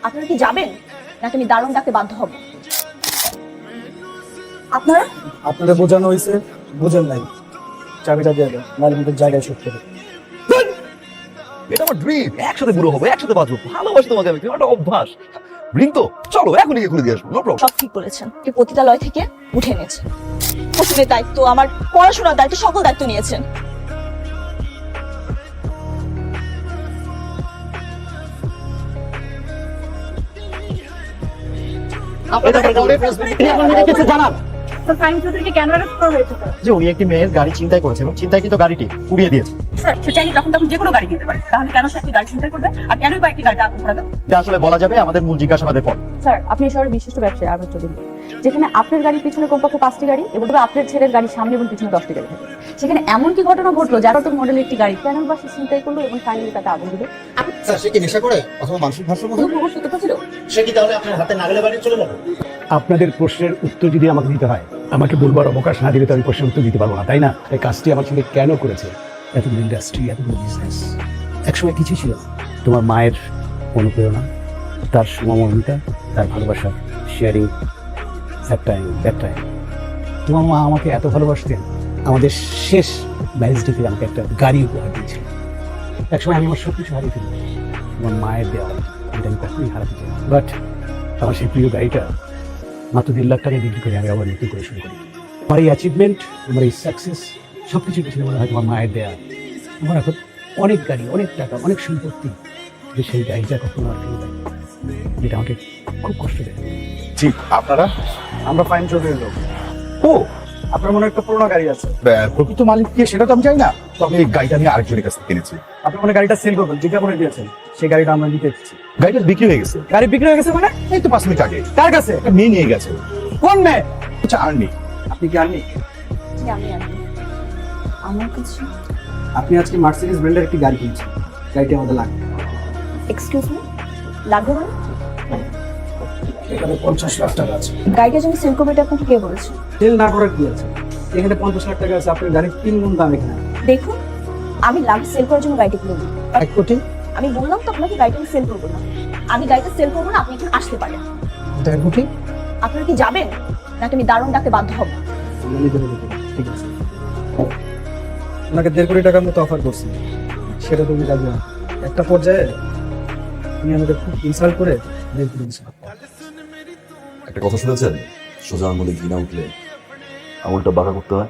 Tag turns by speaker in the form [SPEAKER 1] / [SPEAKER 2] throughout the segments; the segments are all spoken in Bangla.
[SPEAKER 1] আপনারা কি যাবেন নাকি আমি দারুণ ডাকতে বাধ্য হব?
[SPEAKER 2] আপনারা বোঝানো হয়েছে, বোঝেন নাই। চাবিটা দিয়ে দেন, নাহলে আমাদের জায়গায় শুট করে।
[SPEAKER 3] এটা আমার ড্রিম, একসাথে বুড়ো হবো, একসাথে বাঁচবো, ভালোবাসি তোমাকে আমি, একটা অভ্যাস। ড্রিম তো, চলো এখনই গিয়ে খুলে দিয়ে আসবো, নো প্রবলেম।
[SPEAKER 1] সব ঠিক বলেছেন, এই পতিতালয় থেকে উঠে এনেছেন, শ্বশুরের দায়িত্ব, আমার পড়াশোনার দায়িত্ব, সকল দায়িত্ব নিয়েছেন।
[SPEAKER 4] যে উনি একটি মেয়ের গাড়ি ছিনতাই করেছে এবং ছিনতাইকৃত গাড়িটি উড়িয়ে দিয়েছে। এটা আসলে বলা যাবে আমাদের মূল জিজ্ঞাসাবাদের পর।
[SPEAKER 5] স্যার, আপনি এই শহরের বিশিষ্ট ব্যবসায়ী আহমেদ চৌধুরী, যেখানে আপনার গাড়ির পিছনে কমপক্ষে 5টি গাড়ি এবং আপনার ছেলের গাড়ির সামনে এবং পিছনে 10টি গাড়ি থাকে, সেখানে এমন কি ঘটনা ঘটলো যার তো মডেলের একটি গাড়ি কেন বা সে ছিনতাই করলো এবং ফাইনালি তাকে আগুন দিল?
[SPEAKER 4] স্যার, সে কি নেশা করে অথবা মানসিক ভারসাম্য
[SPEAKER 1] ছিল
[SPEAKER 4] সে কি তাহলে আপনার হাতে নাগালে বাড়ি চলে যাবে?
[SPEAKER 6] আপনাদের প্রশ্নের উত্তর যদি আমাকে দিতে হয়, আমাকে বলবার অবকাশ না দিলে তো আমি প্রশ্নের উত্তর দিতে পারবো না, তাই না? এই কাজটি আমার ছেলে কেন করেছে? এতগুলো ইন্ডাস্ট্রি, এতগুলো বিজনেস, একসময় কিছু ছিল না। তোমার মায়ের অনুপ্রেরণা, তার সমমর্মিতা, তার ভালোবাসা, শেয়ারিং, দ্যাট টাইম তোমার মা আমাকে এত ভালোবাসতেন, আমাদের শেষ ম্যারেজ ডেতে আমাকে একটা গাড়ি উপহার দিয়েছিল। একসময় আমি আমার সব কিছু হারিয়ে ফেলি, তোমার মায়ের দেওয়া, এটা আমি কখনোই হারাতে চাই। বাট আমার সেই প্রিয় গাড়িটা মাত্র 1.5 লাখ টাকায় বিক্রি করে আমি আবার নতুন করে শুরু করি। আমার এই অ্যাচিভমেন্ট, আমার এই সাকসেস সব কিছুর পিছনে মনে হয় তোমার মায়ের দেয়া। আমার এখন অনেক গাড়ি, অনেক টাকা, অনেক সম্পত্তি, যে সেই গাড়িটা কখনো আর ফিরে দেয়, যেটা আমাকে খুব কষ্ট দেয়।
[SPEAKER 2] জি, আপনারা? আমরা ফাইন চৌধুরীর লোক। ও, আপনার মনে হয় একটা পুরোনো গাড়ি আছে।
[SPEAKER 3] প্রকৃত মালিক কে সেটা তো আমি জানি না, তবে এই গাড়িটা আমি আরেকজনের কাছ থেকে কিনেছি।
[SPEAKER 2] আপনি মনে হয় গাড়িটা সেল করবেন, বিজ্ঞাপনে দিয়েছেন, সেই গাড়িটা আমরা নিতে এসেছি।
[SPEAKER 3] গাড়িটা বিক্রি হয়ে গেছে।
[SPEAKER 2] গাড়ি বিক্রি হয়ে গেছে মানে?
[SPEAKER 3] এই তো 5 মিনিট আগে
[SPEAKER 2] কার কাছে?
[SPEAKER 3] একটা মেয়ে নিয়ে গেছে।
[SPEAKER 2] কোন মেয়ে?
[SPEAKER 3] আচ্ছা, আর্মি।
[SPEAKER 2] আপনি কি আননি?
[SPEAKER 1] আমি আমার কাছে
[SPEAKER 2] আপনি আজকে মার্সিডিজ ব্র্যান্ডের একটি গাড়ি কিনছেন, গাড়িটি আমাদের লাগবে।
[SPEAKER 1] এক্সকিউজ মি, লাগবে মানে?
[SPEAKER 6] এখানে 50 লাখ টাকা আছে।
[SPEAKER 1] গাড়িটা যদি সেল করবে এটা আপনাকে কে বলেছে?
[SPEAKER 2] সেল না করার কি আছে? এখানে 50 লাখ টাকা আছে, আপনার গাড়ির 3 গুণ দাম এখানে।
[SPEAKER 1] দেখুন, আমি লাভ সেল করার জন্য গাড়িটা কিনে দিই।
[SPEAKER 2] 1 কোটি?
[SPEAKER 1] আমি বললাম তো আপনাকে গাড়িটা সেল করবো না, আমি গাড়িটা সেল করবো না, আপনি এখানে আসতে পারেন।
[SPEAKER 2] 1 কোটি?
[SPEAKER 1] আপনারা কি যাবেন নাকি আমি দারুণ ডাকতে বাধ্য হব?
[SPEAKER 2] আমরা নিতে পারি, ঠিক আছে। ওনাকে 1.5 কোটি টাকার মতো অফার করছি, সেটা তুমি রাজি না। একটা পর্যায়ে উনি আমাদের খুব ইনসাল্ট করে 1.5 কোটি দিয়েছেন।
[SPEAKER 3] একটা কথা শুনেছেন, সোজা আঙুলে ঘি না উঠলে আঙুলটা বাঁকা করতে হয়।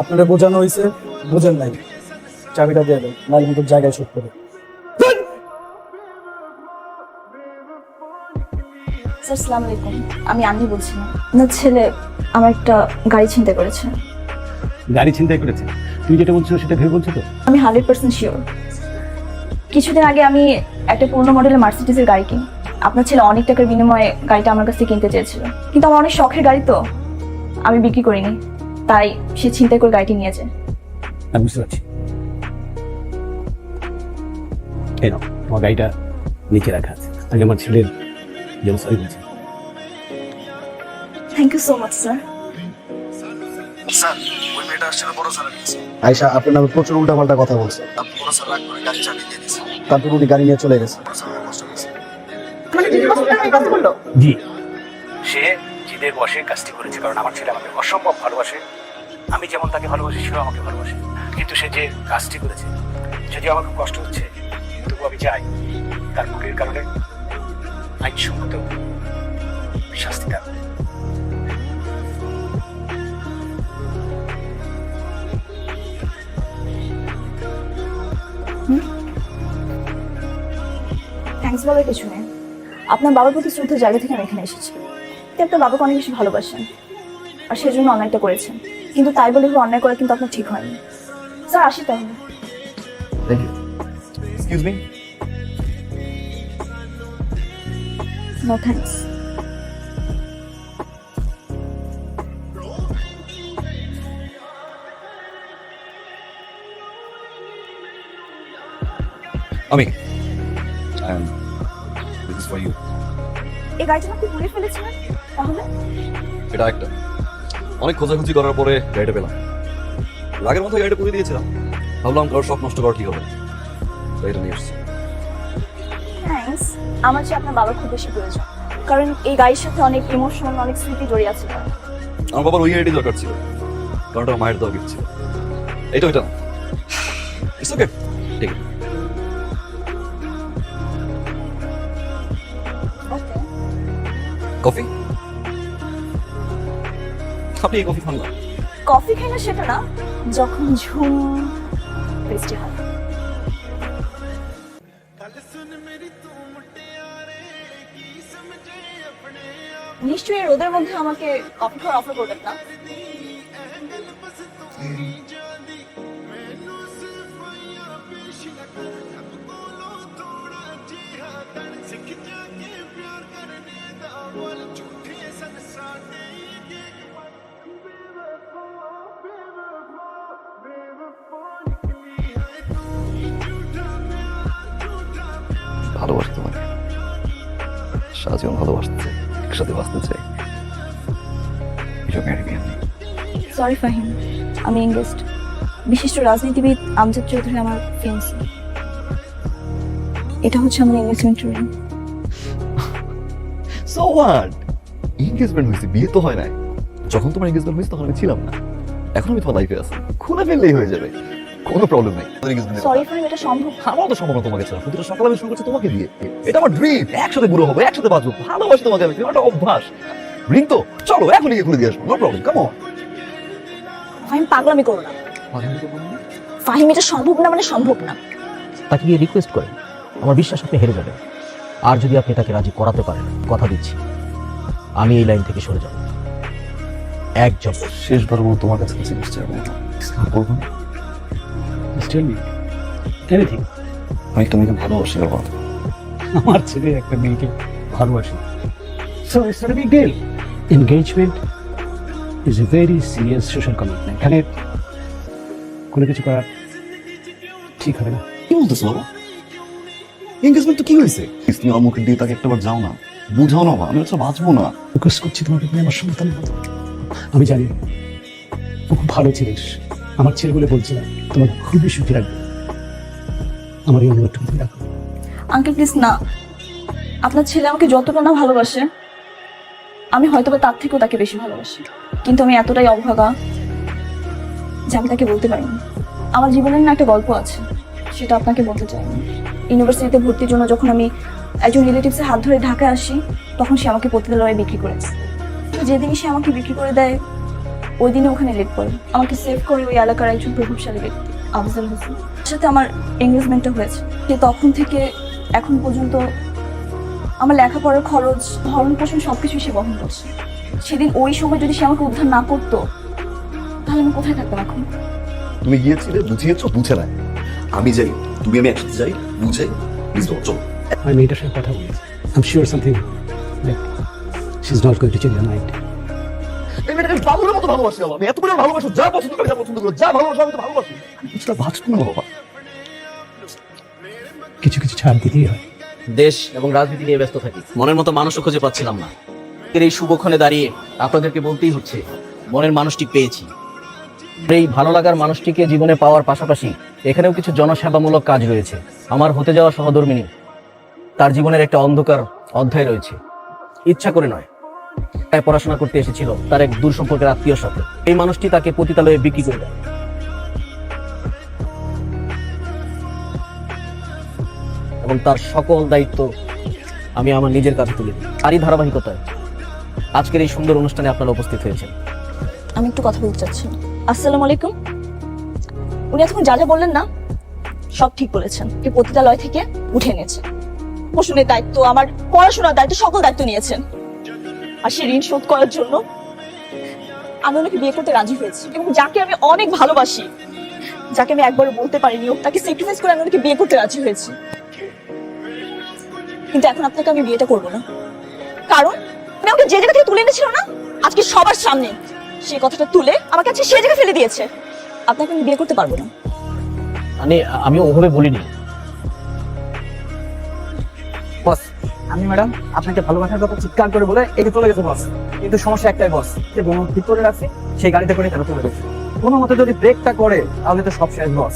[SPEAKER 2] আপনারা বোঝানো হয়েছে, বোঝেন নাই। চাবিটা দিয়ে দেন, নাহলে আমাদের জায়গায় শুট করে।
[SPEAKER 1] স্যার, আসসালামু আলাইকুম, আমি আন্নি বলছি। আপনার ছেলে আমার একটা গাড়ি ছিনতাই করেছে।
[SPEAKER 6] গাড়ি ছিনতাই করেছে? তুমি যেটা বলছো সেটা ভেবে বলছো তো?
[SPEAKER 1] আমি 100% শিওর। কিছুদিন আগে আমি একটা পুরনো মডেলের মার্সিডিজের গাড়ি কিনি। আপনার ছেলে অনেক টাকার বিনিময়ে গাড়িটা আমার কাছ থেকে কিনতে চেয়েছিল, কিন্তু আমার অনেক শখের গাড়ি তো আমি বিক্রি করিনি, তাই সে ছিনতাই করে গাড়িটি নিয়ে যায়।
[SPEAKER 6] আমি বুঝতে পারছি। এই নাও, তোমার গাড়িটা নিচে রাখা আছে। আগে আমার ছেলের জন্য সরি বলছি।
[SPEAKER 1] Thank you so much sir.
[SPEAKER 2] Sir, ওই মেয়েটা আসছিল বড় স্যারের কাছে। আয়শা আপনার নামে প্রচুর উল্টাপাল্টা কথা বলছে। আপনি বড় স্যার রাগ করে গাড়ি চালিয়ে দিয়ে দিয়েছেন, তারপর উনি গাড়ি নিয়ে চলে গেছে।
[SPEAKER 6] জি, সে জিদের বসে কাজটি করেছে, কারণ আমার ছেলে আমাকে অসম্ভব ভালোবাসে। আমি যেমন তাকে ভালোবাসি, সেও আমাকে ভালোবাসে। কিন্তু সে যে কাজটি করেছে, যদিও আমার খুব কষ্ট হচ্ছে, তবু আমি চাই তার ভুলের কারণে আইনসম্মত শাস্তি দেওয়া।
[SPEAKER 1] থ্যাঙ্কস বলার কিছু নেই, আপনার বাবার প্রতি শ্রদ্ধার জায়গা থেকে আমি এখানে এসেছি। আপনি আপনার বাবাকে অনেক বেশি ভালোবাসেন আর সেজন্য অন্যায়টা করেছেন, কিন্তু তাই বলে অন্যায় করা কিন্তু আপনার ঠিক হয়নি। স্যার, আসি তাহলে।
[SPEAKER 3] Thank you. Excuse me.
[SPEAKER 1] No thanks.
[SPEAKER 3] আমি দিস ইজ ফর ইউ।
[SPEAKER 1] এই গাড়িটা আপনি পুড়ে ফেলেছিলেন তাহলে?
[SPEAKER 3] এটা একটা অনেক খোঁজাখুঁজি করার পরে গাড়িটা পেলাম। রাগের মতো গাড়িটা পুড়ে দিয়েছিলাম, ভাবলাম কারোর শখ নষ্ট করা ঠিক হবে, গাড়িটা নিয়ে এসেছি।
[SPEAKER 1] থ্যাঙ্কস। আমার চেয়ে আপনার বাবার খুব বেশি প্রয়োজন, কারণ এই গাড়ির সাথে অনেক ইমোশনাল, অনেক স্মৃতি জড়িয়ে আছে।
[SPEAKER 3] আমার বাবার ওই গাড়িটি দরকার ছিল, কারণ ওটা মায়ের দেওয়া গিফট ছিল। এটা ওইটা না, ইটস ওকে, ঠিক আছে।
[SPEAKER 1] ওকে,
[SPEAKER 3] কফি? আপনি এই কফি খান না?
[SPEAKER 1] কফি খাই না সেটা না, যখন ঝুম বৃষ্টি হয়। নিশ্চয়ই রোদের মধ্যে আমাকে কফি খাওয়ার অফার করবেন না?
[SPEAKER 3] ভালোবাসি তোমাকে, সারাজীবন ভালোবাসতে চাই, একসাথে বাঁচতে চাই।
[SPEAKER 1] সরি ফাহিম, আমি এঙ্গেজড। বিশিষ্ট রাজনীতিবিদ আমজাদ চৌধুরী আমার ফিয়ান্সি। এটা হচ্ছে আমার engagement ring.
[SPEAKER 3] So what? Engagement হয়েছে, বিয়ে তো হয় নাই। যখন তোমার এনগেজমেন্ট হয়েছে তখন আমি ছিলাম না, এখন আমি তোমার লাইফে আছি, খুলে ফেললেই হয়ে যাবে, কোনো প্রবলেম নেই।
[SPEAKER 1] সরি ফাহিম, এটা সম্ভব না।
[SPEAKER 3] আমার তো সম্ভব না তোমাকে ছাড়া। প্রতিটা সকালে আমি শুরু করছি তোমাকে দিয়ে। এটা আমার ড্রিম, একসাথে বুড়ো হবো, একসাথে বাঁচবো, ভালোবাসি তোমাকে আমি, একটা অভ্যাস। রিং তো চলো এখনই গিয়ে খুলে দিয়ে আসবো, no problem, come on.
[SPEAKER 1] Fahim, পাগলামি করো না। ফাহিম, এটা সম্ভব না মানে সম্ভব না।
[SPEAKER 7] তাকে গিয়ে রিকোয়েস্ট করেন, আমার বিশ্বাস আপনি হেরে যাবেন। আর যদি আপনি তাকে রাজি করাতে পারেন, কথা দিচ্ছি আমি এই লাইন থেকে সরে যাব। একদম
[SPEAKER 3] শেষবার মতো তোমার কাছে জিনিস চাইবো, বলবো না?
[SPEAKER 6] Just tell me anything.
[SPEAKER 3] আমি একটা মেয়েকে ভালোবাসি বাবা।
[SPEAKER 6] আমার ছেলে একটা মেয়েকে ভালোবাসে, so it's not a big deal. Engagement is a very serious social commitment. এখানে কোনো কিছু করা ঠিক হবে না।
[SPEAKER 3] কি বলতেছো বাবা? এনগেজমেন্ট তো কি হয়েছে? তুমি আমার মুখের দিয়ে তাকে একটাবার যাও না, বুঝাও না, আমি হচ্ছে বাঁচবো না।
[SPEAKER 6] ফোকাস করছি তোমাকে তুমি আমার সন্তান মতো। আমি জানি ও খুব ভালো ছিলিস, আমার ছেলে বলে বলছিলাম তোমার খুবই সুখী রাখবে। আমার এই অনুরোধটুকু তুমি রাখো।
[SPEAKER 1] আঙ্কেল প্লিজ না, আপনার ছেলে আমাকে যতটা না ভালোবাসে, আমি হয়তো বা তার থেকেও তাকে বেশি ভালোবাসি। কিন্তু আমি এতটাই অভাগা যে আমি তাকে বলতে পারিনি। আমার জীবনের না একটা গল্প আছে, সেটা আপনাকে বলতে চাইনি। ইউনিভার্সিটিতে ভর্তির জন্য যখন আমি একজন রিলেটিভসের হাত ধরে ঢাকায় আসি, তখন সে আমাকে পতিতালয়ে বিক্রি করেছে। যেদিনই সে আমাকে বিক্রি করে দেয়, ওই দিনে ওখানে লেট পড়ে। আমাকে সেভ করে ওই এলাকার একজন প্রভাবশালী ব্যক্তি আফজাল হোসেন, তার সাথে আমার এঙ্গেজমেন্টটা হয়েছে। সে তখন থেকে এখন পর্যন্ত আমার লেখাপড়ার খরচ, ভরণ পোষণ সবকিছুই সে বহন করছে। সেদিন ওই সময় যদি সে আমাকে উদ্ধার না করতো, তাহলে আমি কোথায় থাকতাম এখন?
[SPEAKER 3] তুমি গিয়েছিলে, বুঝিয়েছো, বুঝে নাই। আমি যাই, তুমি আমি একসাথে যাই, বুঝাই, প্লিজ চলো।
[SPEAKER 6] আমি মেয়েটার সাথে কথা বলেছি, I'm sure something that she's not going to change her mind.
[SPEAKER 3] এই মেয়েটাকে আমি পাগলের মতো ভালোবাসি বাবা। আমি এত করে ভালোবাসো, যা পছন্দ করে, যা পছন্দ করো, যা ভালোবাসো আমি তো ভালোবাসি। কিছুটা বাঁচবো না বাবা।
[SPEAKER 6] কিছু কিছু ছাড় দিতেই হয়।
[SPEAKER 7] দেশ এবং রাজনীতি নিয়ে ব্যস্ত থাকি, মনের মতো মানুষও খুঁজে পাচ্ছিলাম না। এই শুভক্ষণে দাঁড়িয়ে আপনাদেরকে বলতেই হচ্ছে, মনের মানুষটি পেয়েছি। এই ভালো লাগার মানুষটিকে জীবনে পাওয়ার পাশাপাশি এখানেও কিছু জনসেবামূলক কাজ রয়েছে। আমার হতে যাওয়া সহধর্মিণী, তার জীবনের একটা অন্ধকার অধ্যায় রয়েছে। ইচ্ছা করে নয়, তাই পড়াশোনা করতে এসেছিল তার এক দূর সম্পর্কের আত্মীয়র সাথে। এই মানুষটি তাকে পতিতালয়ে বিক্রি করে দেয় এবং তার সকল দায়িত্ব আমি আমার নিজের কাছে তুলে দিই। তারই ধারাবাহিকতায় আজকের এই সুন্দর অনুষ্ঠানে আপনারা উপস্থিত হয়েছেন।
[SPEAKER 1] আমি একটু কথা বলতে চাচ্ছি। আসসালামু আলাইকুম। উনি এতক্ষণ যা যা বললেন না, সব ঠিক বলেছেন। কি পতিতালয় থেকে উঠে এনেছে, পোষণের দায়িত্ব, আমার পড়াশোনার দায়িত্ব, সকল দায়িত্ব নিয়েছেন। আর সে ঋণ শোধ করার জন্য আমি ওনাকে বিয়ে করতে রাজি হয়েছি, এবং যাকে আমি অনেক ভালোবাসি, যাকে আমি একবারও বলতে পারিনি, তাকে স্যাক্রিফাইস করে আমি ওনাকে বিয়ে করতে রাজি হয়েছি। কিন্তু এখন আপনাকে আমি বিয়েটা করবো না, কারণ আমি ওকে যে জায়গা থেকে তুলে এনেছিল না, আজকে সবার সামনে সেই কথাটা তুলে আমাকে আজকে সেই জায়গায় ফেলে দিয়েছে। আপনাকে আমি বিয়ে করতে পারবো না।
[SPEAKER 7] আমি ওভাবে বলিনি,
[SPEAKER 2] আমি ম্যাডাম আপনাকে ভালোবাসার কথা চিৎকার করে বলে এটা চলে গেছে বস, কিন্তু সমস্যা একটাই বস, যে বোন ঠিক করে রাখছি সেই গাড়িতে করে কেন চলে গেছে। কোনো মতে যদি ব্রেকটা করে তাহলে তো সব শেষ বস।